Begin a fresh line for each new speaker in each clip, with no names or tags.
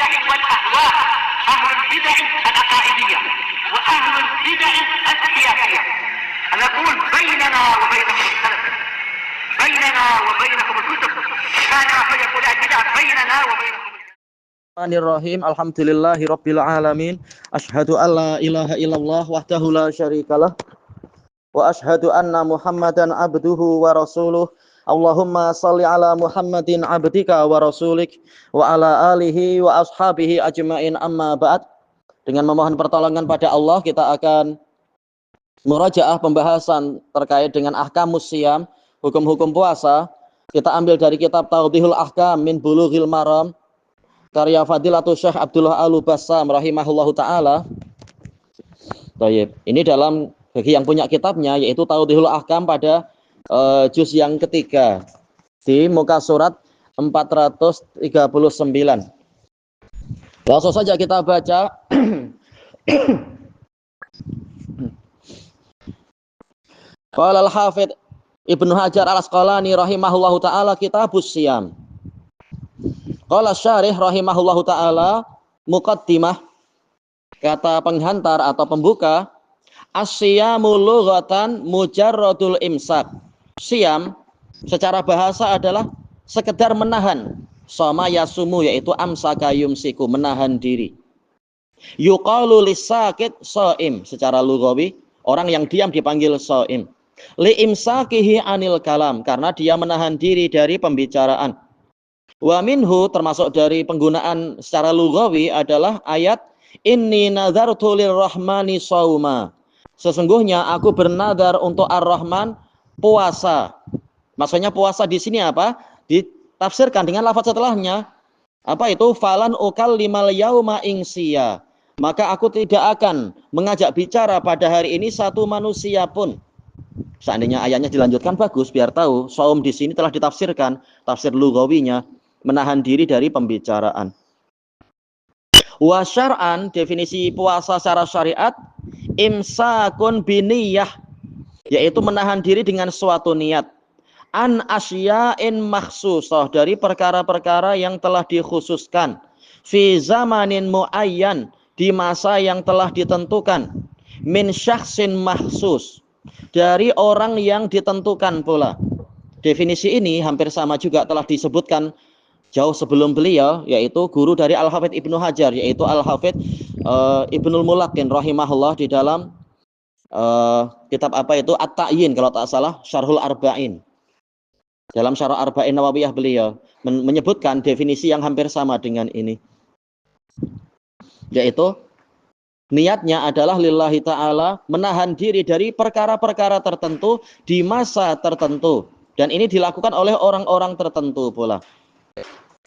البدع والأهواء، أهل البدع العقائدية وأهل البدع السياسية. نقول بيننا وبينكم السلف، بيننا وبينكم الكتب، كان فيقول البدع بيننا وبينكم.
Bismillahirrahmanirrahim. Alhamdulillahi rabbil alamin. Asyhadu an la ilaha illallah wahdahu la syarikalah wa asyhadu anna Muhammadan abduhu wa rasuluh. Allahumma salli ala Muhammadin abdika wa rasulik wa ala alihi wa ashabihi ajmain, amma ba'd. Dengan memohon pertolongan pada Allah, kita akan murajaah pembahasan terkait dengan ahkamus siyam, hukum-hukum puasa. Kita ambil dari kitab Tawdihul Ahkam min Bulughil Maram karya Fadilatul Syekh Abdullah Al-Bassam rahimahullahu taala. Baik, ini dalam bagi yang punya kitabnya yaitu Tawdihul Ahkam pada juz yang ketiga di muka surat 439. Langsung saja kita baca. Qala al-Hafidz Ibnu Hajar Al-Asqalani rahimahullahu taala kitabus siyam. Qala syarih rahimahullahu ta'ala muqaddimah, kata penghantar atau pembuka, as-siyamu lughatan mujarradul imsak. Siyam secara bahasa adalah sekedar menahan, sama yasumu yaitu amsaka yumsiku, menahan diri. Yuqalu lis-sakit shaim, secara lughawi orang yang diam dipanggil shaim. Li imsakihi anil kalam, karena dia menahan diri dari pembicaraan. Wa minhu, termasuk dari penggunaan secara lughawi adalah ayat inni nazartu lirrahmani shauma. Sesungguhnya aku bernadar untuk Ar-Rahman puasa. Maksudnya puasa di sini apa? Ditafsirkan dengan lafaz setelahnya. Apa itu? Falan ukallimal yauma insiya. Maka aku tidak akan mengajak bicara pada hari ini satu manusia pun. Seandainya ayatnya dilanjutkan bagus, biar tahu shaum di sini telah ditafsirkan tafsir lughawinya, menahan diri dari pembicaraan. Wa syar'an, definisi puasa secara syariat, imsakun biniyah, yaitu menahan diri dengan suatu niat. An asya'in makhsusah, dari perkara-perkara yang telah dikhususkan. Fi zamanin muayyan, di masa yang telah ditentukan. Min syakhsin makhsus, dari orang yang ditentukan pula. Definisi ini hampir sama juga telah disebutkan jauh sebelum beliau, yaitu guru dari Al-Hafidz Ibnu Hajar, yaitu Al-Hafidz Ibnul Mulakin rahimahullah, di dalam kitab apa itu At-Ta'yin kalau tak salah, Syarhul Arba'in. Dalam Syarh Arba'in Nawawiyah beliau menyebutkan definisi yang hampir sama dengan ini, yaitu niatnya adalah lillahi ta'ala, menahan diri dari perkara-perkara tertentu di masa tertentu, dan ini dilakukan oleh orang-orang tertentu pula.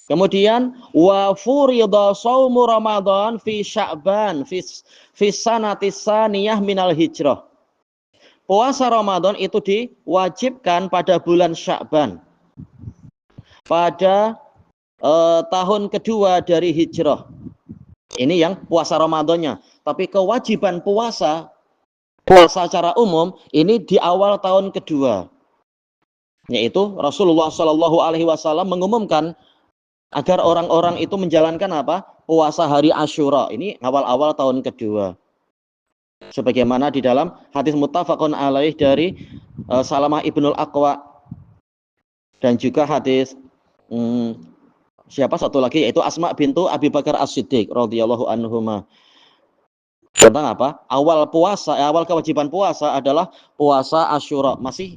Kemudian wa furida shaumu Ramadan fi Sya'ban fi sanati tsaniyah minal hijrah. Puasa Ramadan itu diwajibkan pada bulan Sya'ban, pada tahun kedua dari hijrah. Ini yang puasa Ramadannya. Tapi kewajiban puasa secara umum ini di awal tahun kedua. Yaitu Rasulullah Shallallahu Alaihi Wasallam mengumumkan agar orang-orang itu menjalankan apa? Puasa hari Asyura. Ini awal-awal tahun kedua. Sebagaimana di dalam hadis muttafaqun alaih dari Salamah Ibnul Aqwa, dan juga hadis siapa satu lagi, yaitu Asma bintu Abi Bakar As-Siddiq radhiyallahu anhuma. Tentang apa? Awal puasa, awal kewajiban puasa adalah puasa Asyura. Masih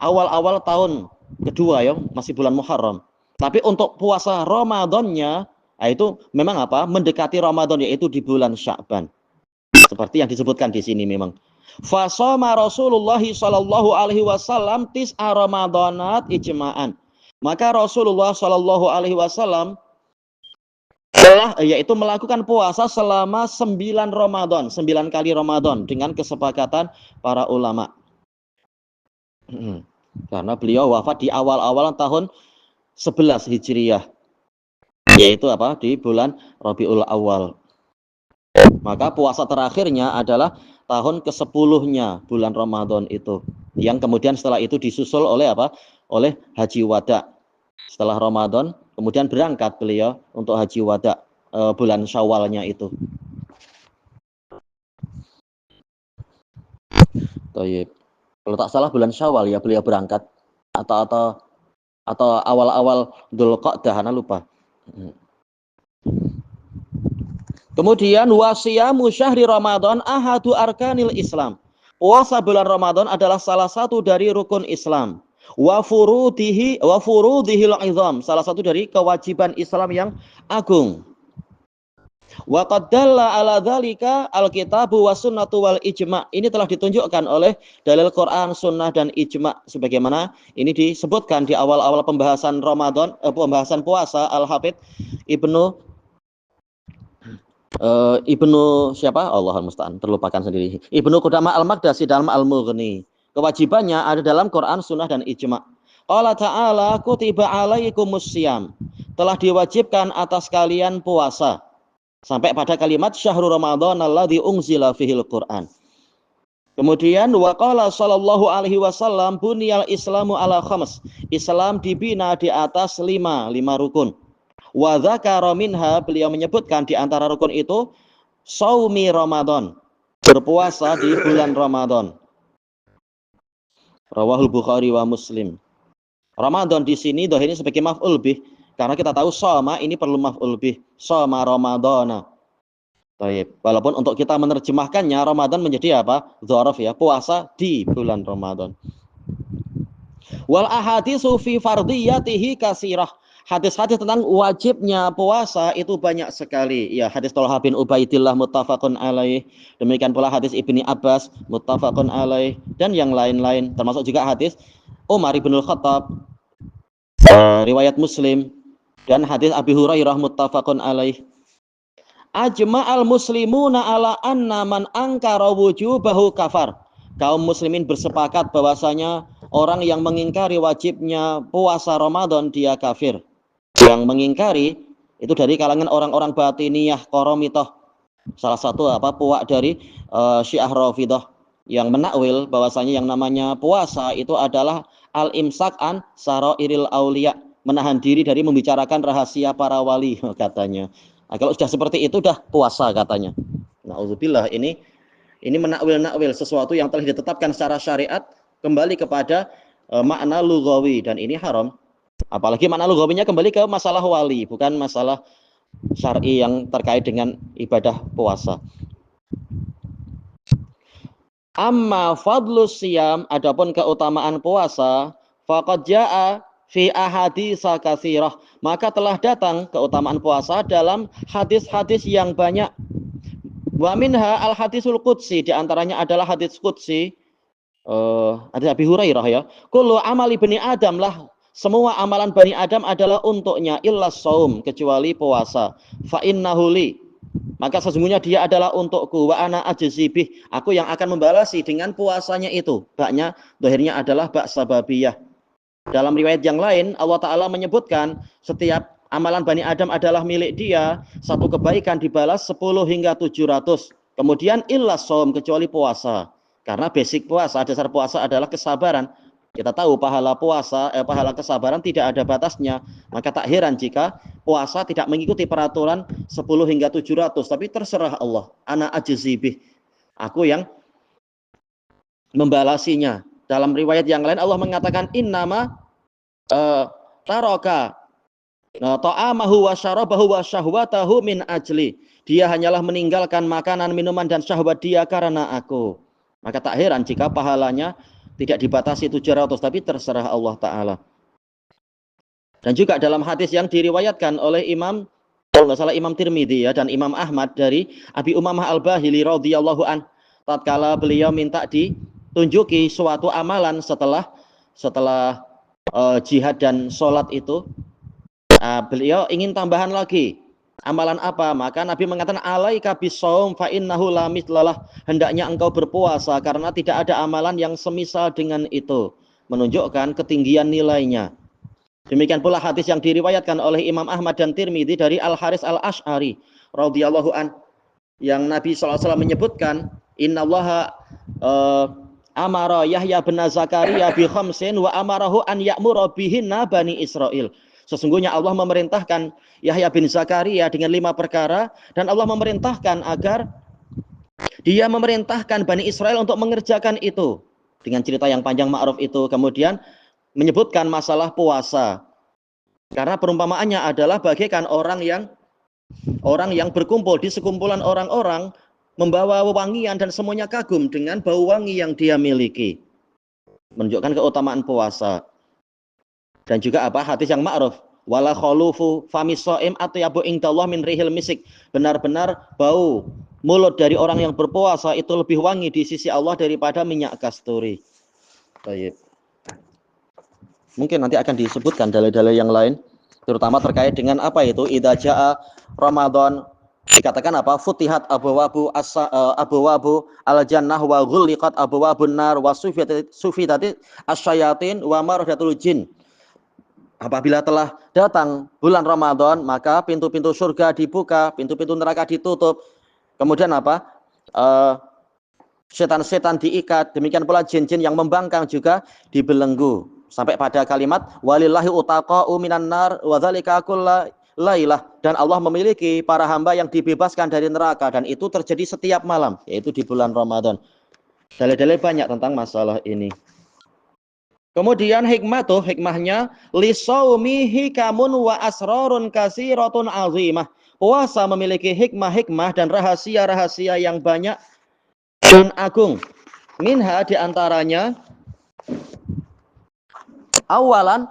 awal-awal tahun kedua ya, masih bulan Muharram. Tapi untuk puasa Ramadannya, itu memang apa? Mendekati Ramadan, yaitu di bulan Sya'ban. Seperti yang disebutkan di sini memang. Fasoma Rasulullah sallallahu alaihi wasallam tis'a Ramadanat ijma'an. Maka Rasulullah sallallahu alaihi wasallam telah yaitu melakukan puasa selama 9 Ramadan, 9 kali Ramadan dengan kesepakatan para ulama. Karena beliau wafat di awal-awal tahun 11 Hijriyah, yaitu apa? Di bulan Rabiul Awal. Maka puasa terakhirnya adalah tahun ke-10-nya bulan Ramadan itu, yang kemudian setelah itu disusul oleh apa? Oleh Haji Wada. Setelah Ramadan kemudian berangkat beliau untuk Haji Wada. bulan Syawalnya itu. Toyib. Kalau tak salah bulan Syawal ya beliau berangkat atau awal-awal Dzulqa'dah, ana lupa. Kemudian wasiyamu syahri Ramadan ahadu arkanil Islam. Puasa bulan Ramadan adalah salah satu dari rukun Islam. Wa furudihil izam, salah satu dari kewajiban Islam yang agung. Wa qad dalla ala dzalika alkitabu was sunnatu wal ijma'. Ini telah ditunjukkan oleh dalil Quran, sunnah dan ijma', sebagaimana ini disebutkan di awal-awal pembahasan Ramadan, pembahasan puasa. Al-Hafidz Ibnu siapa? Allahul musta'an, terlupakan sendiri. Ibnu Qudamah Al-Maqdisi dalam Al-Mughni. Kewajibannya ada dalam Quran, sunnah dan ijma'. Allah Ta'ala kutiba alaikumus syiyam. Telah diwajibkan atas kalian puasa. Sampai pada kalimat syahrul Ramadan alladzi unzila fihil Qur'an. Kemudian waqala sallallahu alaihi wasallam buniyal islamu ala khams. Islam dibina di atas lima rukun. Wa dzakara minha, beliau menyebutkan di antara rukun itu shaumi Ramadan, berpuasa di bulan Ramadan. Rawahul Bukhari wa Muslim. Ramadan di sini dohirnya sebagai maf'ul bih. Karena kita tahu shoma ini perlu maf'ul bih. Shoma Ramadana. Baik. Walaupun untuk kita menerjemahkannya Ramadan menjadi apa? Dzaraf ya, puasa di bulan Ramadan. Wal ahaditsu fi fardhiyatihi katsirah. Hadis-hadis tentang wajibnya puasa itu banyak sekali. Ya, hadis Thalhah bin Ubaidillah muttafaqun alaih. Demikian pula hadis Ibni Abbas muttafaqun alaih dan yang lain-lain, termasuk juga hadis Umar bin Al-Khattab, riwayat Muslim, dan hadis Abi Hurairah muttafaqun alaih. Ajma'al muslimuna ala anna man ankara wujubahu kafar. Kaum muslimin bersepakat bahwasanya orang yang mengingkari wajibnya puasa Ramadan dia kafir. Yang mengingkari itu dari kalangan orang-orang batiniyah Qaramithah. Salah satu puak dari Syiah Rafidhah yang menakwil bahwasanya yang namanya puasa itu adalah al-imsak an sarairil auliya, menahan diri dari membicarakan rahasia para wali katanya. Nah, kalau sudah seperti itu dah puasa katanya. Nauzubillah, ini menakwil sesuatu yang telah ditetapkan secara syariat kembali kepada makna lughawi, dan ini haram. Apalagi makna lughawinya kembali ke masalah wali, bukan masalah syar'i yang terkait dengan ibadah puasa. Amma fadlus siyam, adapun keutamaan puasa, faqad jaa fi ahaditsa katsirah, maka telah datang keutamaan puasa dalam hadis-hadis yang banyak. Wa minha al hadisul qudsi, di antaranya adalah hadis qudsi hadis Abi Hurairah ya. Kullu amali bani Adam lah, semua amalan Bani Adam adalah untuknya illa shaum, kecuali puasa. Fa innahu li, maka sesungguhnya dia adalah untukku, wa ana ajzibih, aku yang akan membalasi dengan puasanya itu. Baknya dohirnya adalah bak sababiyah. Dalam riwayat yang lain Allah Ta'ala menyebutkan setiap amalan Bani Adam adalah milik dia, satu kebaikan dibalas 10 hingga 700. Kemudian illa shaum, kecuali puasa. Karena basic puasa, dasar puasa adalah kesabaran. Kita tahu pahala puasa, pahala kesabaran tidak ada batasnya. Maka tak heran jika puasa tidak mengikuti peraturan 10 hingga 700. Tapi terserah Allah. Ana ajzibih, aku yang membalasinya. Dalam riwayat yang lain Allah mengatakan innama taraka ta'amahu wa syarabahu wa syahwatahu min ajli. Dia hanyalah meninggalkan makanan, minuman dan syahwat dia karena aku. Maka tak heran jika pahalanya tidak dibatasi 700, tapi terserah Allah Ta'ala. Dan juga dalam hadis yang diriwayatkan oleh Imam, kalau nggak salah Imam Tirmidzi ya, dan Imam Ahmad dari Abi Umamah Al-Bahili radhiyallahu an, tatkala beliau minta ditunjuki suatu amalan setelah jihad dan sholat itu, beliau ingin tambahan lagi. Amalan apa? Maka Nabi mengatakan alaika bisawm fa innahu la mitlalah, hendaknya engkau berpuasa karena tidak ada amalan yang semisal dengan itu, menunjukkan ketinggian nilainya. Demikian pula hadis yang diriwayatkan oleh Imam Ahmad dan Tirmidzi dari Al-Haris Al-Asy'ari radhiyallahu an, yang Nabi SAW menyebutkan innallaha amara Yahya bin Zakaria bi khamsin wa amarahu an ya'mura bihinna bani Israil. Sesungguhnya Allah memerintahkan Yahya bin Zakaria dengan 5 perkara, dan Allah memerintahkan agar dia memerintahkan Bani Israel untuk mengerjakan itu. Dengan cerita yang panjang ma'ruf itu, kemudian menyebutkan masalah puasa. Karena perumpamaannya adalah bagaikan orang yang berkumpul di sekumpulan orang-orang, membawa wewangian dan semuanya kagum dengan bau wangi yang dia miliki. Menunjukkan keutamaan puasa. Dan juga apa? Hadis yang ma'ruf. Wala khulufu fami shaim atyabu indallah min rihil misik. Benar-benar bau mulut dari orang yang berpuasa itu lebih wangi di sisi Allah daripada minyak kasturi. Baik. Mungkin nanti akan disebutkan dalil-dalil yang lain, terutama terkait dengan apa itu idza jaa Ramadan, dikatakan apa? Futihat abwabu al jannah wa ghulliqat abwabun nar wa sufidat asyayatin wa maradatul jin. Apabila telah datang bulan Ramadan, maka pintu-pintu surga dibuka, pintu-pintu neraka ditutup. Kemudian apa? Setan-setan diikat, demikian pula jin-jin yang membangkang juga dibelenggu. Sampai pada kalimat walillahi utaqa'u minan nar wa dzalika kullailah, dan Allah memiliki para hamba yang dibebaskan dari neraka, dan itu terjadi setiap malam, yaitu di bulan Ramadan. Dalil-dalil banyak tentang masalah ini. Kemudian hikmahnya lisaumi hikamun wa asrarun katsiratun azimah. Puasa memiliki hikmah-hikmah dan rahasia-rahasia yang banyak dan agung. Minha diantaranya awalan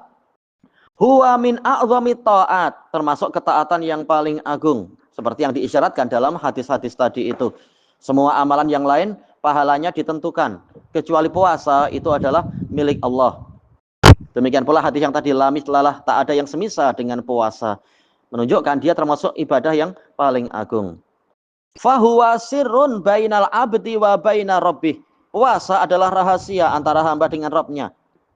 huwa min a'zami ta'at, termasuk ketaatan yang paling agung, seperti yang diisyaratkan dalam hadis-hadis tadi itu. Semua amalan yang lain pahalanya ditentukan, kecuali puasa itu adalah milik Allah. Demikian pula hadis yang tadi, la mislalah, tak ada yang semisal dengan puasa, menunjukkan dia termasuk ibadah yang paling agung. Fahuwa sirrun bainal abdi wa baina rabbih. Puasa adalah rahasia antara hamba dengan Rabbnya.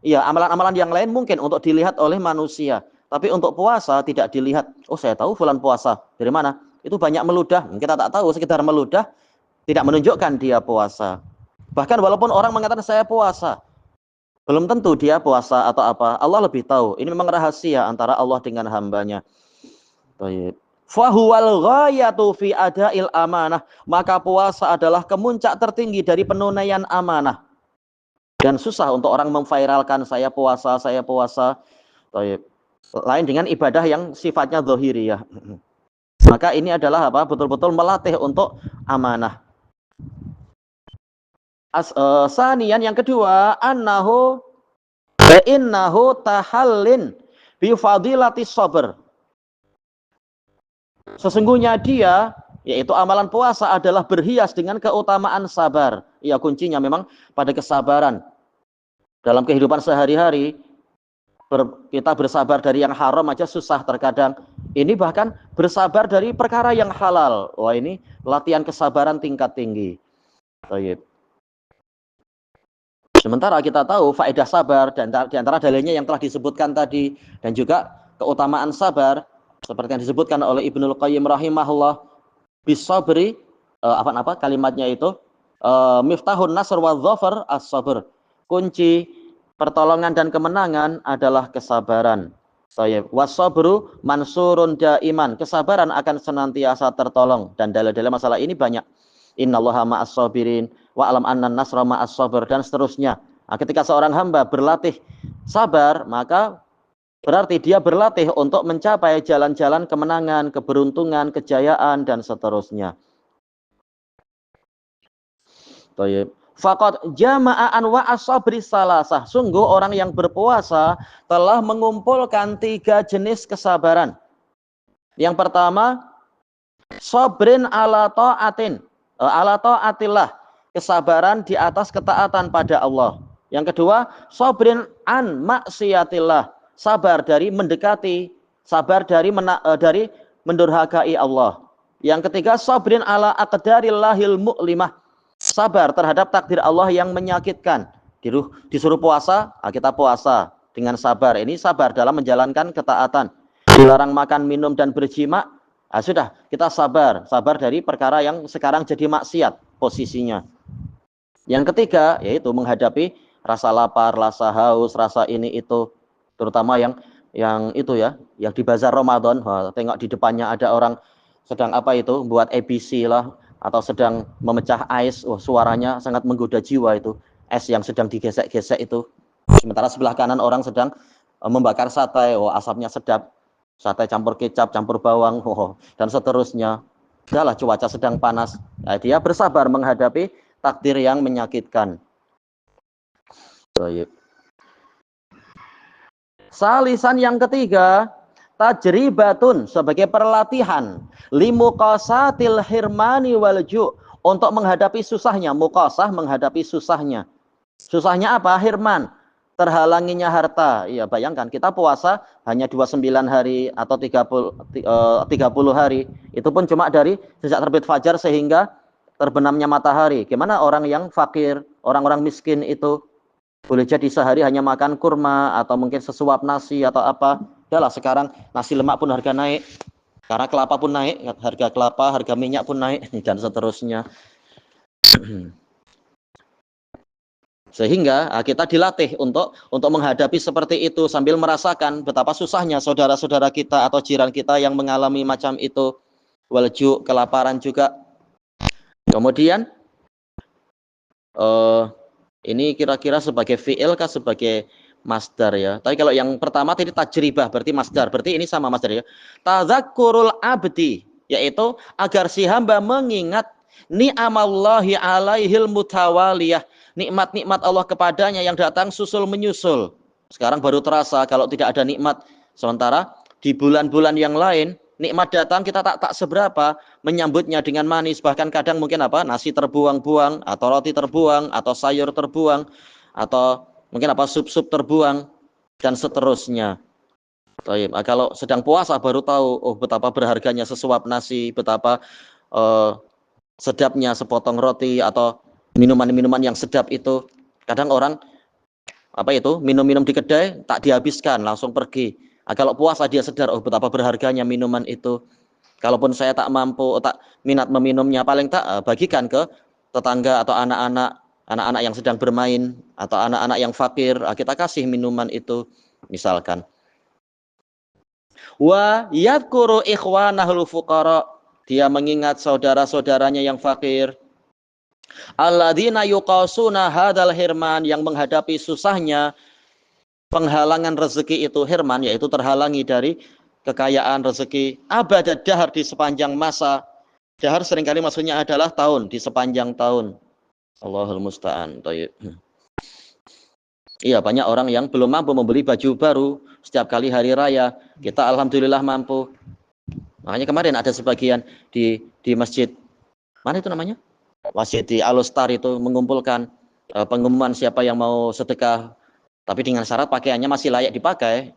Iya, amalan-amalan yang lain mungkin untuk dilihat oleh manusia, tapi untuk puasa tidak dilihat. Oh, saya tahu fulan puasa. Dari mana? Itu banyak meludah. Kita tak tahu, sekedar meludah tidak menunjukkan dia puasa. Bahkan walaupun orang mengatakan saya puasa, belum tentu dia puasa atau apa. Allah lebih tahu. Ini memang rahasia antara Allah dengan hambanya. Baik. Fahuwal ghayatu fi adail amanah. Maka puasa adalah kemuncak tertinggi dari penunaian amanah. Dan susah untuk orang memviralkan saya puasa, saya puasa. Baik. Lain dengan ibadah yang sifatnya zahiriyah. Maka ini adalah apa? Betul-betul melatih untuk amanah. Sanian yang kedua, innahu tahallin bi fadilati sabr. Sesungguhnya dia, yaitu amalan puasa, adalah berhias dengan keutamaan sabar. Ya, kuncinya memang pada kesabaran. Dalam kehidupan sehari-hari, kita bersabar dari yang haram aja susah terkadang. Ini bahkan bersabar dari perkara yang halal. Wah, ini latihan kesabaran tingkat tinggi. Baik. Sementara kita tahu faedah sabar, dan di antara dalilnya yang telah disebutkan tadi, dan juga keutamaan sabar seperti yang disebutkan oleh Ibnul Qayyim rahimahullah, bisabri, kalimatnya itu, miftahun nasr wa dhafar as-sabr. Kunci pertolongan dan kemenangan adalah kesabaran. Wasabru mansurun daiman. Kesabaran akan senantiasa tertolong, dan dalil-dalil masalah ini banyak. Innallaha ma'as sabirin wa alam annan nasra ma'as sabr, dan seterusnya. Nah, ketika seorang hamba berlatih sabar, maka berarti dia berlatih untuk mencapai jalan-jalan kemenangan, keberuntungan, kejayaan, dan seterusnya. Baik. Faqad jama'a anwa as-sabri salasah. Sungguh orang yang berpuasa telah mengumpulkan 3 jenis kesabaran. Yang pertama, sabrin ala ta'atin, ala ta'atillah, kesabaran di atas ketaatan pada Allah. Yang kedua, sabrin an maksiatillah, sabar dari mendekati, sabar dari mendurhakai Allah. Yang ketiga, sabrin ala aqdarillahil mu'limah, sabar terhadap takdir Allah yang menyakitkan. Disuruh puasa, kita puasa dengan sabar. Ini sabar dalam menjalankan ketaatan. Dilarang makan, minum, dan berjima, sudah, kita sabar dari perkara yang sekarang jadi maksiat posisinya. Yang ketiga, yaitu menghadapi rasa lapar, rasa haus, rasa ini itu, terutama yang yang itu ya, yang di bazar Ramadan. Wah, tengok di depannya ada orang sedang apa itu, buat ABC lah, atau sedang memecah ais. Wah, suaranya sangat menggoda jiwa itu. Es yang sedang digesek-gesek itu. Sementara sebelah kanan orang sedang membakar sate. Oh, asapnya sedap. Sate campur kecap, campur bawang, dan seterusnya. Udahlah, cuaca sedang panas. Nah, dia bersabar menghadapi takdir yang menyakitkan. Salisan yang ketiga, tajribatun, sebagai perlatihan, limuqasatil hirmani walju, untuk menghadapi susahnya. Muqasah, menghadapi susahnya. Susahnya apa? Hirman, terhalanginya harta. Ya, bayangkan kita puasa hanya 29 hari atau 30 hari. Itu pun cuma dari sejak terbit fajar sehingga terbenamnya matahari. Gimana orang yang fakir, orang-orang miskin itu? Boleh jadi sehari hanya makan kurma atau mungkin sesuap nasi atau apa. Udahlah, sekarang nasi lemak pun harga naik. Karena kelapa pun naik, harga kelapa, harga minyak pun naik, dan seterusnya. Sehingga kita dilatih untuk menghadapi seperti itu sambil merasakan betapa susahnya saudara-saudara kita atau jiran kita yang mengalami macam itu. Walju, kelaparan juga. Kemudian ini kira-kira sebagai fi'il kah sebagai masdar ya. Tapi kalau yang pertama tadi tajribah berarti masdar. Berarti ini sama masdar ya. Tadzakkurul abdi, yaitu agar si hamba mengingat ni'amallahi alaihil mutawaliyah, nikmat-nikmat Allah kepadanya yang datang susul menyusul. Sekarang baru terasa kalau tidak ada nikmat. Sementara di bulan-bulan yang lain nikmat datang kita tak seberapa, menyambutnya dengan manis, bahkan kadang mungkin apa, nasi terbuang-buang atau roti terbuang atau sayur terbuang atau mungkin apa, sup-sup terbuang dan seterusnya. Kalau sedang puasa baru tahu, oh betapa berharganya sesuap nasi, betapa sedapnya sepotong roti atau minuman-minuman yang sedap itu. Kadang orang apa itu, minum-minum di kedai tak dihabiskan, langsung pergi. Kalau puasa dia sadar, oh betapa berharganya minuman itu. Kalaupun saya tak mampu, tak minat meminumnya, paling tak bagikan ke tetangga atau anak-anak yang sedang bermain atau anak-anak yang fakir, kita kasih minuman itu misalkan. Wa yadhkuru ikhwanahul fuqara, dia mengingat saudara-saudaranya yang fakir. Alladzina yuqasuna hadzal hirman, yang menghadapi susahnya penghalangan rezeki itu, hirman yaitu terhalangi dari kekayaan rezeki. Abada dahar, di sepanjang masa. Dahar seringkali maksudnya adalah tahun, di sepanjang tahun. Allahul musta'an. Iya, banyak orang yang belum mampu membeli baju baru setiap kali hari raya. Kita alhamdulillah mampu. Makanya kemarin ada sebagian di masjid, mana itu namanya? Masjid di Al-Ustar itu mengumpulkan pengumuman siapa yang mau sedekah, tapi dengan syarat pakaiannya masih layak dipakai.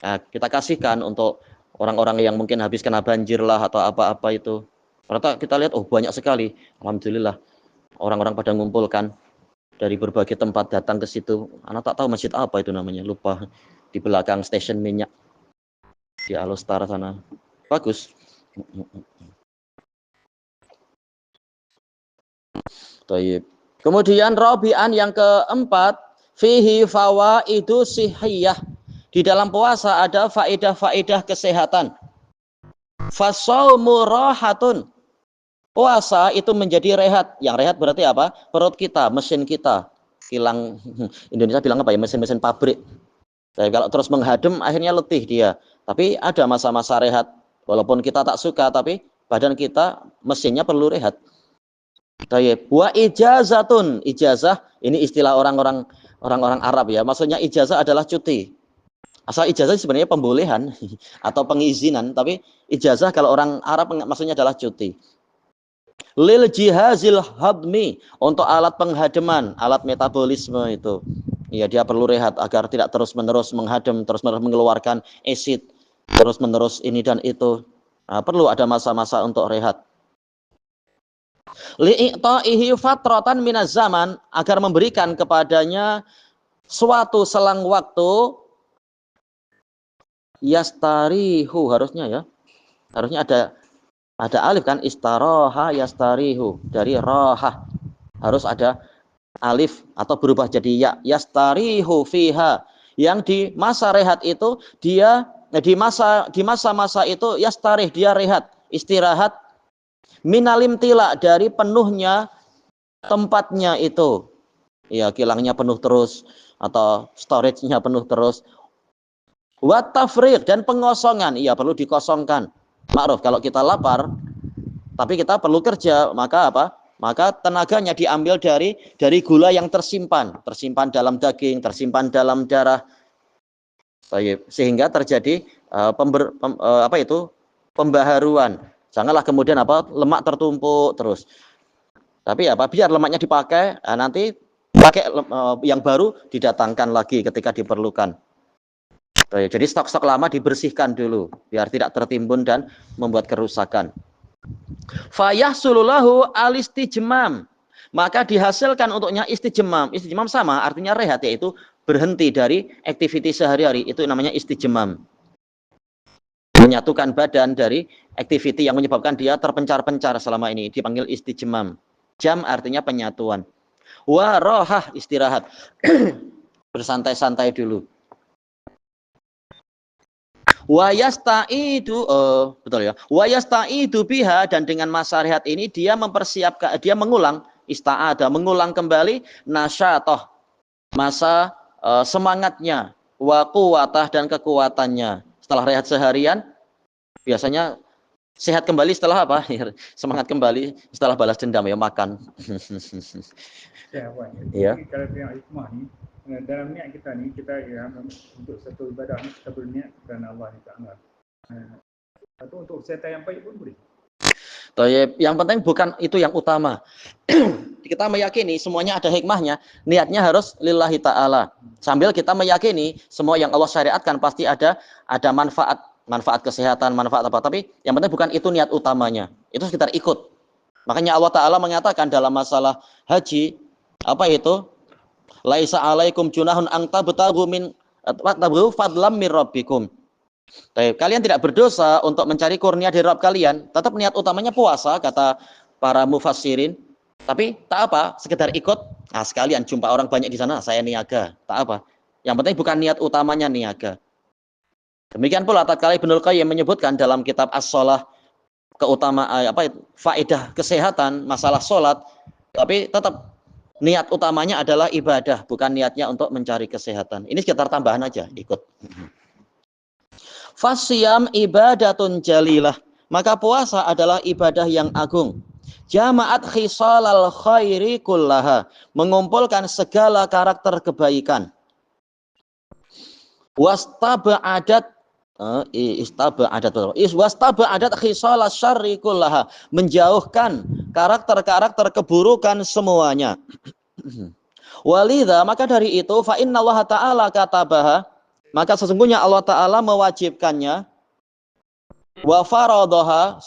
Nah, kita kasihkan untuk orang-orang yang mungkin habis kena banjir lah atau apa-apa itu. Ternyata kita lihat, oh banyak sekali. Alhamdulillah, orang-orang pada mengumpulkan dari berbagai tempat datang ke situ. Anak tak tahu masjid apa itu namanya, lupa. Di belakang stasiun minyak di Al-Ustar sana. Bagus. Kemudian Rabi'an yang keempat, fihi fawaidu sihiyah, di dalam puasa ada faedah-faedah kesehatan. Fasaumu rahatun, puasa itu menjadi rehat. Yang rehat berarti apa? Perut kita, mesin kita. Kilang, Indonesia bilang apa ya, mesin-mesin pabrik. Jadi kalau terus menghadem akhirnya letih dia. Tapi ada masa-masa rehat. Walaupun kita tak suka, tapi badan kita, mesinnya perlu rehat. Wa ijazatun, ijazah ini istilah orang-orang Arab ya. Maksudnya ijazah adalah cuti. Asal ijazah sebenarnya pembolehan atau pengizinan, tapi ijazah kalau orang Arab maksudnya adalah cuti. Lil jihazil hadmi, untuk alat penghademan, alat metabolisme itu. Ya, dia perlu rehat agar tidak terus-menerus menghadam, terus-menerus mengeluarkan acid, terus-menerus ini dan itu. Nah, perlu ada masa-masa untuk rehat. Li'ita'ihi fatratan minaz zaman, agar memberikan kepadanya suatu selang waktu, yastarihu, harusnya ya. Harusnya ada alif kan, istaroha yastarihu, dari roha. Harus ada alif atau berubah jadi ya, yastarihu fiha, Yang di masa rehat itu dia di masa-masa itu yastarih, dia rehat, istirahat minalim tila, dari penuhnya tempatnya itu. Ya, kilangnya penuh terus atau storage-nya penuh terus. Wa tafriq, dan pengosongan, iya perlu dikosongkan. Ma'ruf, kalau kita lapar tapi kita perlu kerja, maka apa? Maka tenaganya diambil dari gula yang tersimpan dalam daging, tersimpan dalam darah. Sehingga terjadi pembaharuan. Janganlah kemudian lemak tertumpuk terus. Tapi biar lemaknya dipakai, nanti pakai yang baru didatangkan lagi ketika diperlukan. Jadi stok-stok lama dibersihkan dulu biar tidak tertimbun dan membuat kerusakan. Fayahsululahu alistijmam, maka dihasilkan untuknya istijmam. Istijmam sama artinya rehat, yaitu berhenti dari aktiviti sehari-hari, itu namanya istijmam. Menyatukan badan dari aktiviti yang menyebabkan dia terpencar-pencar selama ini, dipanggil istijmam. Jam artinya penyatuan. Wa rohah, istirahat. Bersantai-santai dulu. Wa yastaidu, betul ya. Wa yastaidu biha, dan dengan masa rehat ini dia mempersiapkan, dia mengulang, ista'ada, mengulang kembali nasyatoh, masa semangatnya, wa quwatah, dan kekuatannya. Setelah rehat seharian, biasanya sehat kembali setelah apa? Semangat kembali setelah balas dendam, ya makan.
Ya. Kalau tengok hikmah ni, dalam niat kita ni, kita untuk satu ibadah ni kita berniat kerana Allah Taala. Atau untuk kesihatan yang baik pun boleh.
Yang penting bukan itu yang utama. Kita meyakini semuanya ada hikmahnya, niatnya harus lillahi ta'ala. Sambil kita meyakini semua yang Allah syariatkan pasti ada manfaat kesehatan, manfaat apa. Tapi yang penting bukan itu niat utamanya. Itu sekitar ikut. Makanya Allah Ta'ala mengatakan dalam masalah haji, apa itu? Laisa alaikum junahun ang tabtaghu fadlam mir rabbikum. Kalian tidak berdosa untuk mencari kurnia dari Rabb kalian. Tetap niat utamanya puasa, kata para mufassirin. Tapi tak apa, sekedar ikut. Sekalian jumpa orang banyak di sana, saya niaga. Tak apa. Yang penting bukan niat utamanya niaga. Demikian pula tatkala Ibnul Qayyim menyebutkan dalam kitab As-Shalah keutamaan faedah kesehatan masalah sholat, tapi tetap niat utamanya adalah ibadah, bukan niatnya untuk mencari kesehatan. Ini sekitar tambahan aja, ikut. Fasyam ibadatun jalilah, maka puasa adalah ibadah yang agung. Jama'at khisalal khairi kullaha, mengumpulkan segala karakter kebaikan. Wastaba'adat khisalas syarri kullaha, menjauhkan karakter-karakter keburukan semuanya. Walidha, maka dari itu fa innallaha ta'ala katabaha, maka sesungguhnya Allah Ta'ala mewajibkannya, wa faradhaha,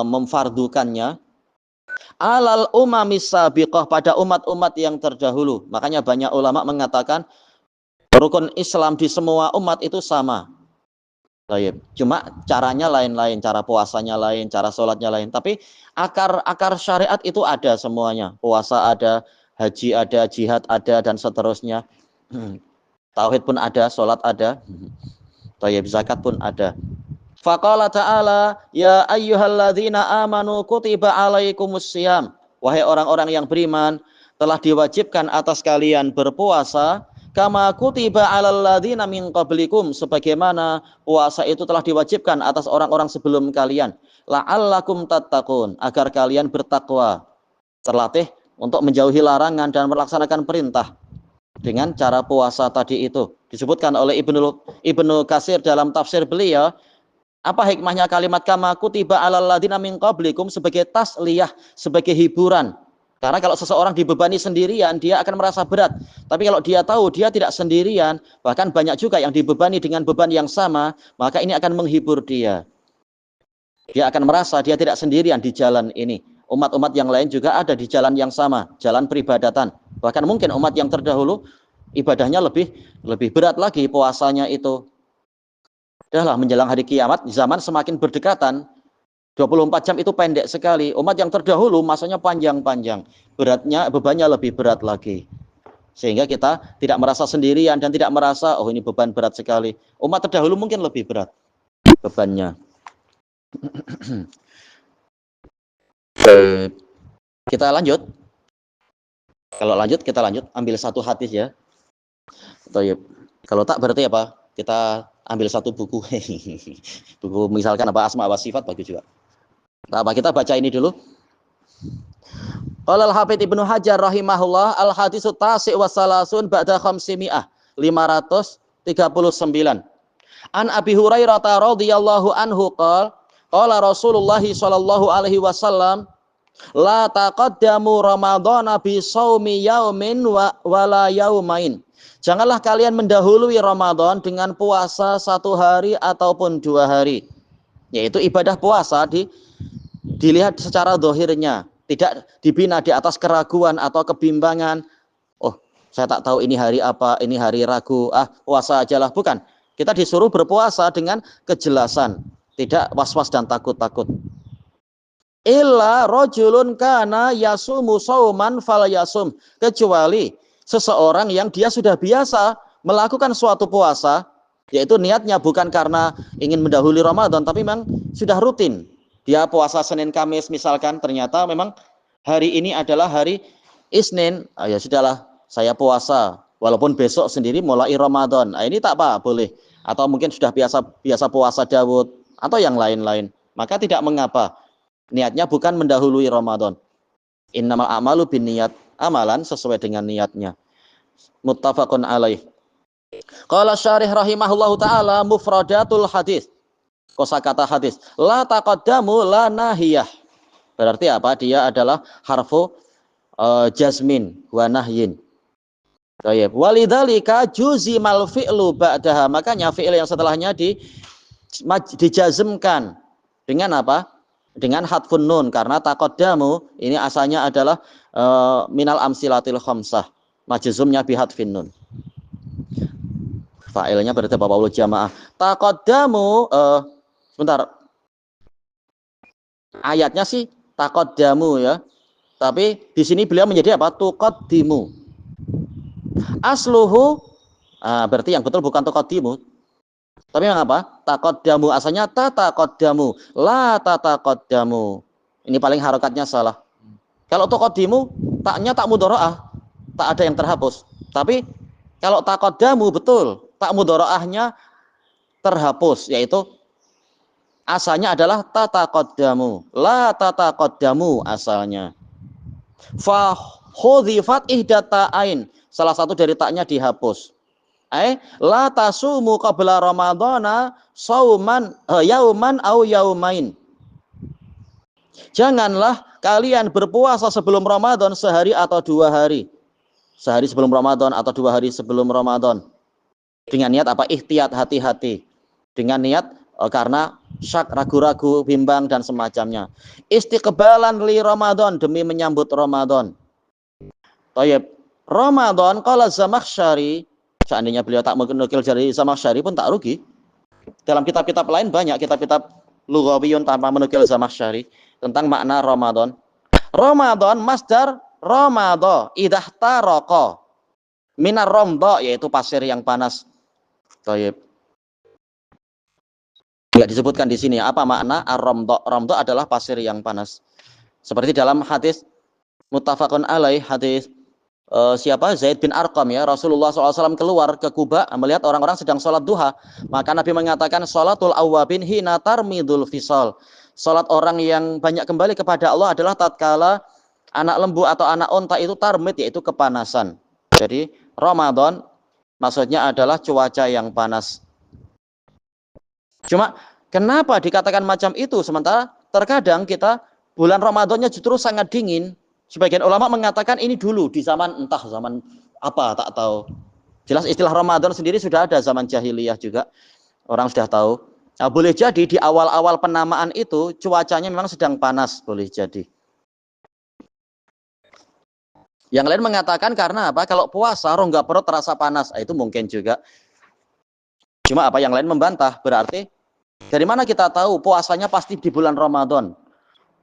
memfardukannya, alal umamis sabiqah, pada umat-umat yang terdahulu. Makanya banyak ulama mengatakan rukun Islam di semua umat itu sama. Cuma caranya lain-lain, cara puasanya lain, cara sholatnya lain. Tapi akar syariat itu ada semuanya. Puasa ada, haji ada, jihad ada, dan seterusnya. Tauhid pun ada, sholat ada. Zakat pun ada. Faqala ta'ala, ya ayyuhalladzina amanu kutiba alaikumussyam. Wahai orang-orang yang beriman, telah diwajibkan atas kalian berpuasa, kama kutiba alal ladzina min qablikum, sebagaimana puasa itu telah diwajibkan atas orang-orang sebelum kalian, la'allakum tattaqun, agar kalian bertakwa, terlatih untuk menjauhi larangan dan melaksanakan perintah dengan cara puasa tadi itu. Disebutkan oleh Ibnu Katsir dalam tafsir beliau, apa hikmahnya kalimat kama kutiba alal ladzina min qablikum, sebagai tasliyah, sebagai hiburan. Karena kalau seseorang dibebani sendirian, dia akan merasa berat. Tapi kalau dia tahu dia tidak sendirian, bahkan banyak juga yang dibebani dengan beban yang sama, maka ini akan menghibur dia. Dia akan merasa dia tidak sendirian di jalan ini. Umat-umat yang lain juga ada di jalan yang sama, jalan peribadatan. Bahkan mungkin umat yang terdahulu ibadahnya lebih berat lagi puasanya itu. Udahlah, menjelang hari kiamat, zaman semakin berdekatan, 24 jam itu pendek sekali. Umat yang terdahulu masanya panjang-panjang. Bebannya lebih berat lagi. Sehingga kita tidak merasa sendirian dan tidak merasa, oh ini beban berat sekali. Umat terdahulu mungkin lebih berat bebannya. Kita lanjut. Kalau lanjut, kita lanjut. Ambil satu hadis ya. Kalau tak berarti apa? Kita ambil satu buku. Buku misalkan apa, asma wa sifat, bagus juga. Nah, apa, kita baca ini dulu. Qala al-Hafidz Ibnu Hajar rahimahullah, al-haditsu tasi' wa salasun ba'da khamsimi'ah, 539. An Abi Hurairah radhiyallahu anhu qala Rasulullah sallallahu alaihi wasallam, la taqaddamu ramadhana bi shaumi yaumin wa la yaumain. Janganlah kalian mendahului Ramadan dengan puasa 1 hari ataupun 2 hari. Yaitu ibadah puasa dilihat secara zahirnya, tidak dibina di atas keraguan atau kebimbangan. Oh, saya tak tahu ini hari apa, ini hari ragu, puasa ajalah. Bukan. Kita disuruh berpuasa dengan kejelasan, tidak was-was dan takut-takut. Illa rajulun kana yasumu sauman falyasum, kecuali seseorang yang dia sudah biasa melakukan suatu puasa, yaitu niatnya bukan karena ingin mendahului Ramadan, tapi memang sudah rutin. Dia puasa Senin Kamis misalkan, ternyata memang hari ini adalah hari Isnin, ya sudahlah saya puasa walaupun besok sendiri mulai Ramadan. Ini tak apa, boleh. Atau mungkin sudah biasa puasa Daud atau yang lain-lain. Maka tidak mengapa. Niatnya bukan mendahului Ramadan. Innamal a'malu binniyat, amalan sesuai dengan niatnya. Muttafaqun alaih. Qala syarih rahimahullahu taala mufradatul hadis. Kosakata hadis, la taqaddamu la nahiyah. Berarti apa? Dia adalah harfu jazmin wa nahyin. Baik. Walidzalika juzimal fi'lu ba'daha. Makanya fi'il yang setelahnya dijazmkan dengan apa? Dengan hadfun nun, karena taqaddamu ini asalnya adalah minal amsilatil khamsah. Majzumnya bi hadfin nun. Fa'ilnya berarti bapak jamaah. Taqaddamu sebentar. Ayatnya sih taqaddamu ya. Tapi di sini beliau menjadi apa? Tuqaddimu. Asluhu berarti yang betul bukan tuqaddimu. Tapi yang apa? Taqaddamu, asalnya tataqaddamu, la tataqaddamu. Ini paling harokatnya salah. Kalau tuqaddimu taknya tak mudharaah, tak ada yang terhapus. Tapi kalau taqaddamu betul, tak mudharaahnya terhapus, yaitu asalnya adalah tataqaddamu, la tataqaddamu asalnya. Fa hudhifat ihdata'ain, salah satu dari taknya dihapus. La tasumu qabla ramadhana sauman yauman au yaumain. Janganlah kalian berpuasa sebelum Ramadan sehari atau 2 hari. Sehari sebelum Ramadan atau 2 hari sebelum Ramadan. Dengan niat apa? Ihtiyat, hati-hati. Dengan niat karena syak, ragu-ragu, bimbang dan semacamnya. Istiqbalan li Ramadan, demi menyambut Ramadan. Thayyib. Ramadan qala Zamakhsyari, seandainya beliau tak menukil dari Zamakhsyari pun tak rugi. Dalam kitab-kitab lain banyak kitab-kitab lughawiyun tanpa menukil Zamakhsyari tentang makna Ramadan. Ramadan masdar Ramadha, idah taraqa. Minar ramdha, yaitu pasir yang panas. Thayyib. Tidak disebutkan di sini apa makna ar-ramdha. Ramdha adalah pasir yang panas. Seperti dalam hadis muttafaqun alaih, hadis siapa? Zaid bin Arqam ya. Rasulullah SAW keluar ke Kuba melihat orang-orang sedang sholat duha. Maka Nabi mengatakan sholatul awwabin hina tarmidul fisal. Sholat orang yang banyak kembali kepada Allah adalah tatkala anak lembu atau anak onta itu tarmid, yaitu kepanasan. Jadi Ramadan maksudnya adalah cuaca yang panas. Cuma kenapa dikatakan macam itu sementara terkadang kita bulan Ramadannya justru sangat dingin. Sebagian ulama mengatakan ini dulu di zaman entah zaman apa tak tahu. Jelas istilah Ramadan sendiri sudah ada zaman jahiliyah juga. Orang sudah tahu. Nah, boleh jadi di awal-awal penamaan itu cuacanya memang sedang panas, boleh jadi. Yang lain mengatakan karena apa? Kalau puasa rongga perut terasa panas, itu mungkin juga. Cuma apa yang lain membantah, berarti dari mana kita tahu puasanya pasti di bulan Ramadan?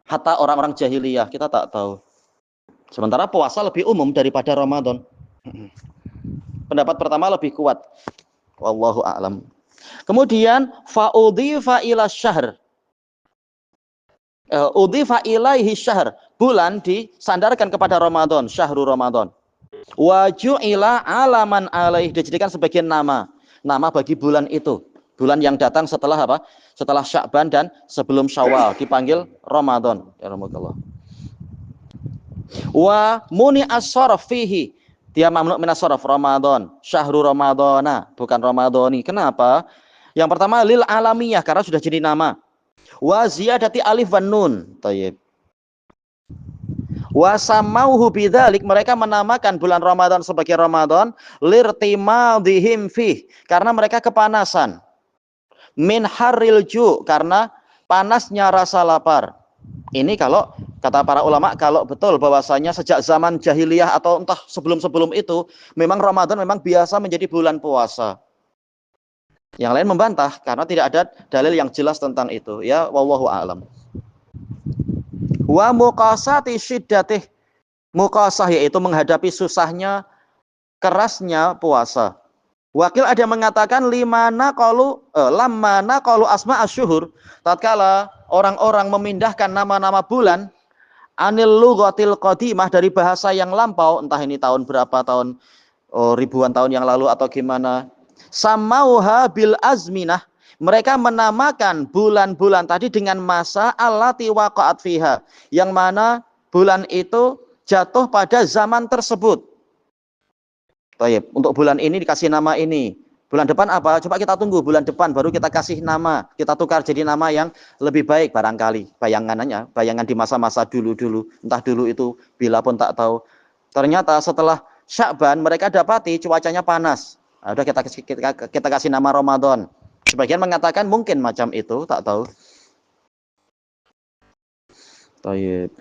Hatta orang-orang jahiliyah kita tak tahu. Sementara puasa lebih umum daripada Ramadan. Pendapat pertama lebih kuat. Wallahu a'lam. Kemudian fa'udhifa ila syahr. Udhifa ilaihi syahr. Bulan disandarkan kepada Ramadan, syahrul Ramadan. Wa ju'ila alaman alaih, dijadikan sebagai nama bagi bulan itu. Bulan yang datang setelah apa? Setelah Sya'ban dan sebelum Syawal, dipanggil Ramadan. Ya rahmatullah. Wa muni as-sarf fihi, dia mamnu minas sarf, Ramadan, syahrul Ramadana, bukan Ramadhani. Kenapa? Yang pertama lil alamiyah, karena sudah jadi nama. Wa ziyadati alif wan nun. Thayyib. Wa samauhu bidzalik, mereka menamakan bulan Ramadan sebagai Ramadan lirtimadihim fih, karena mereka kepanasan. Min harril ju, karena panasnya rasa lapar. Ini kalau kata para ulama, kalau betul bahwasanya sejak zaman jahiliyah atau entah sebelum-sebelum itu memang Ramadan memang biasa menjadi bulan puasa. Yang lain membantah karena tidak ada dalil yang jelas tentang itu. Ya wallahu a'lam. Wa muqasati syiddatih, muqasah yaitu menghadapi susahnya, kerasnya puasa. Wakil ada yang mengatakan lamana qalu asma asyhur, tatkala orang-orang memindahkan nama-nama bulan anil lughatil qadimah, dari bahasa yang lampau, entah ini tahun berapa, tahun ribuan tahun yang lalu atau gimana. Samauha bil azminah, mereka menamakan bulan-bulan tadi dengan masa allati waqa'at fiha, yang mana bulan itu jatuh pada zaman tersebut. Baik, untuk bulan ini dikasih nama ini. Bulan depan apa? Coba kita tunggu bulan depan baru kita kasih nama. Kita tukar jadi nama yang lebih baik barangkali. Bayangan di masa-masa dulu-dulu. Entah dulu itu bila pun tak tahu. Ternyata setelah Sya'ban mereka dapati cuacanya panas. Nah, udah kita kasih nama Ramadan. Sebagian mengatakan mungkin macam itu, tak tahu. Baik.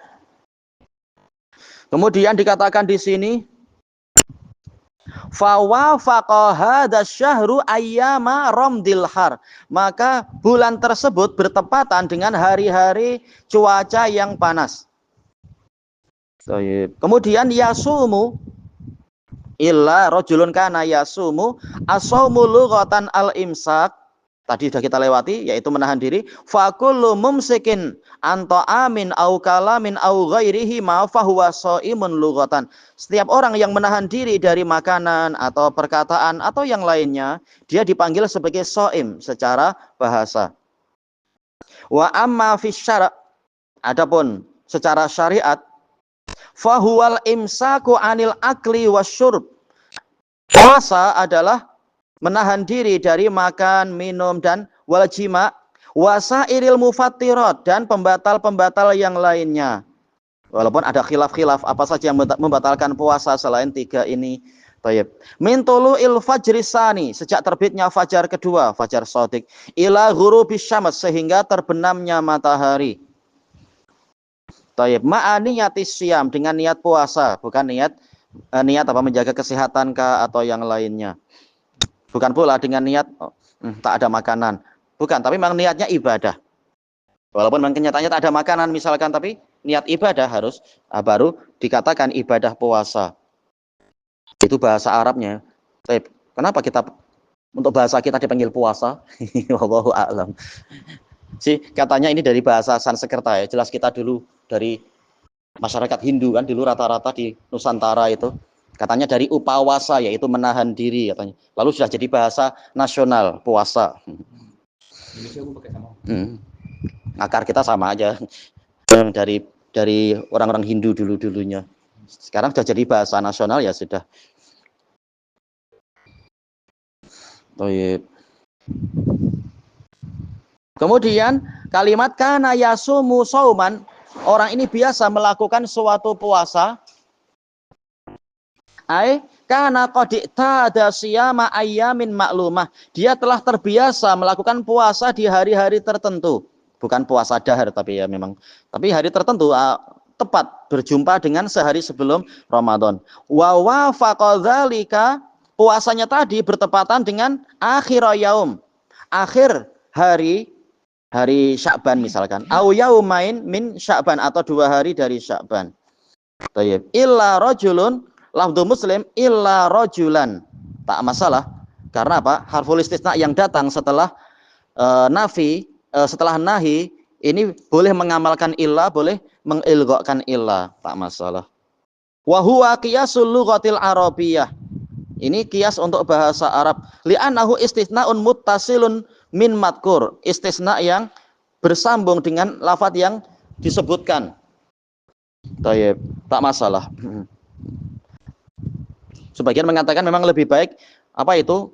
Kemudian dikatakan di sini fawafaqa hadza syahru ayyama ramdil har, maka bulan tersebut bertepatan dengan hari-hari cuaca yang panas. Kemudian yasumu illa rajulun kana yasumu as-saumu lughatan al-imsak, tadi sudah kita lewati, yaitu menahan diri. Fa kullu mumsikin an ta'amin au kalamin au ghairihi ma fa huwa shaimun lughatan. Setiap orang yang menahan diri dari makanan atau perkataan atau yang lainnya, dia dipanggil sebagai shaim secara bahasa. Wa amma fi syara', adapun secara syariat, fa huwal imsaku anil akli wasyurb. Puasa adalah menahan diri dari makan, minum, dan wal jima, wasairil mufattirat, dan pembatal-pembatal yang lainnya. Walaupun ada khilaf-khilaf apa saja yang membatalkan puasa selain tiga ini. Baik. Min tulu'il fajri sani, sejak terbitnya fajar kedua, fajar shadiq, ila ghurubis syams, sehingga terbenamnya matahari. Baik. Ma'aniyatis syam, dengan niat puasa, bukan niat apa menjaga kesehatan kah atau yang lainnya. Bukan pula dengan niat tak ada makanan. Bukan, tapi memang niatnya ibadah. Walaupun memang kenyataannya tak ada makanan misalkan, tapi niat ibadah harus baru dikatakan ibadah puasa. Itu bahasa Arabnya. Kenapa kita untuk bahasa kita dipanggil puasa? Wallahu a'lam. Katanya ini dari bahasa Sanskerta ya. Jelas kita dulu dari masyarakat Hindu kan, dulu rata-rata di Nusantara itu katanya dari upawasa, yaitu menahan diri katanya. Lalu sudah jadi bahasa nasional puasa. Indonesia pakai sama. Akar kita sama aja. Dari orang-orang Hindu dulu-dulunya. Sekarang sudah jadi bahasa nasional ya sudah. Kemudian kalimat kana yasumu sauman, orang ini biasa melakukan suatu puasa. Karena qadikta ada siyama ayyamin maklumah, dia telah terbiasa melakukan puasa di hari-hari tertentu, bukan puasa dahar tapi ya memang, tapi hari tertentu tepat berjumpa dengan sehari sebelum Ramadan. Wa wafaqa dzalika, puasanya tadi bertepatan dengan akhir yaum, akhir hari Sya'ban misalkan, au yaumain min Sya'ban, atau 2 hari dari Sya'ban. Illa rajulun, lafdhu Muslim illa rajulan. Tak masalah. Karena apa? Harful istisna yang datang setelah nafi, setelah nahi, ini boleh mengamalkan illa, boleh mengilghaqkan illa, tak masalah. Wa huwa qiyasul lughatil arabiyyah. Ini kias untuk bahasa Arab. Li'annahu istisnaun muttasilun min madkur. Istisna yang bersambung dengan lafaz yang disebutkan. Tayyib, tak masalah. Sebagian mengatakan memang lebih baik apa itu?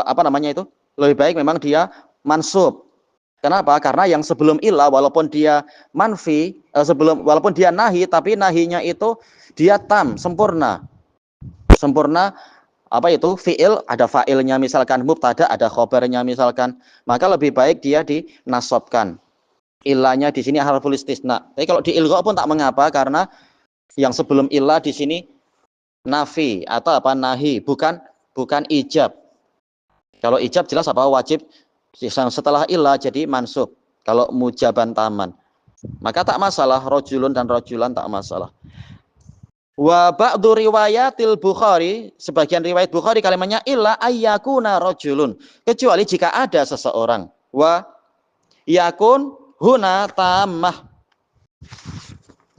Apa namanya itu? Lebih baik memang dia mansub. Kenapa? Karena yang sebelum ilah walaupun dia manfi, walaupun dia nahi, tapi nahinya itu dia tam, sempurna. Sempurna apa itu? Fi'il, ada fa'ilnya misalkan, mubtada ada khobarnya misalkan, maka lebih baik dia dinasobkan. Ilahnya di sini harful istisna. Tapi kalau di ilgha pun tak mengapa karena yang sebelum ilah di sini nafi atau apa nahi, bukan ijab. Kalau ijab jelas apa wajib, setelah ilah jadi mansub. Kalau mujaban taman, maka tak masalah rojulun dan rojulan tak masalah. Wa ba'du riwayatil Bukhari, sebagian riwayat Bukhari kalimatnya illa ayyakuna rojulun, kecuali jika ada seseorang. Wa yakun huna tamah,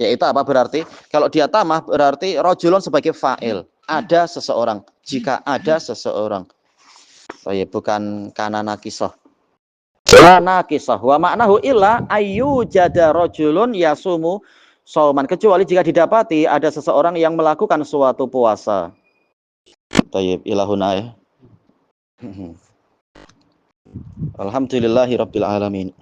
yaitu apa berarti? Kalau dia tamah berarti rojulun sebagai fa'il, ada seseorang, jika ada seseorang. Bukan kana nakisah. Nakisah wa maknahu illa ayyujada rajulun yasumu sauman, kecuali jika didapati ada seseorang yang melakukan suatu puasa. Tayyib ilahuna ya. Alhamdulillahirabbil alamin.